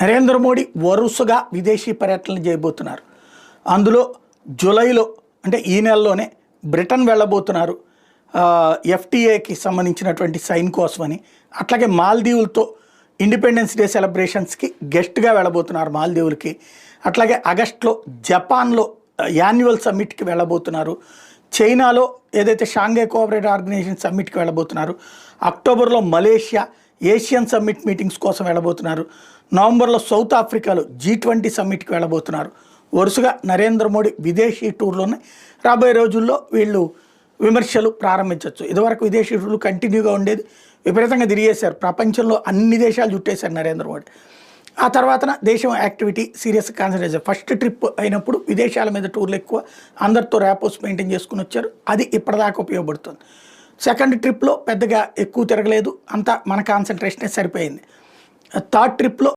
నరేంద్ర మోడీ వరుసగా విదేశీ పర్యటనలు చేయబోతున్నారు. అందులో జూలైలో అంటే ఈ నెలలోనే బ్రిటన్ వెళ్ళబోతున్నారు ఎఫ్టీఏకి సంబంధించినటువంటి సైన్ కోసమని. అట్లాగే మాల్దీవులతో ఇండిపెండెన్స్ డే సెలబ్రేషన్స్కి గెస్ట్గా వెళ్ళబోతున్నారు మాల్దీవులకి. అట్లాగే ఆగస్టులో జపాన్లో యాన్యువల్ సమ్మిట్కి వెళ్ళబోతున్నారు. చైనాలో ఏదైతే షాంఘై కోఆపరేటివ్ ఆర్గనైజేషన్ సమ్మిట్కి వెళ్ళబోతున్నారు. అక్టోబర్లో మలేషియా ఏషియన్ సమ్మిట్ మీటింగ్స్ కోసం వెళ్ళబోతున్నారు. నవంబర్లో సౌత్ ఆఫ్రికాలో G20 సమ్మిట్కి వెళ్ళబోతున్నారు. వరుసగా నరేంద్ర మోడీ విదేశీ టూర్లోనే రాబోయే రోజుల్లో వీళ్ళు విమర్శలు ప్రారంభించవచ్చు. ఇదివరకు విదేశీ టూర్లు కంటిన్యూగా ఉండేది, విపరీతంగా తిరిగేశారు. ప్రపంచంలో అన్ని దేశాలు చుట్టేశారు నరేంద్ర మోడీ. ఆ తర్వాత దేశం యాక్టివిటీ సీరియస్ కాన్సన్ట్రేట్ చేశారు. ఫస్ట్ ట్రిప్ అయినప్పుడు విదేశాల మీద టూర్లు ఎక్కువ, అందరితో ర్యాపోస్ మెయింటైన్ చేసుకుని వచ్చారు. అది ఇప్పటిదాకా ఉపయోగపడుతుంది. సెకండ్ ట్రిప్లో పెద్దగా ఎక్కువ తిరగలేదు, అంతా మన కాన్సన్ట్రేషనే సరిపోయింది. థర్డ్ ట్రిప్లో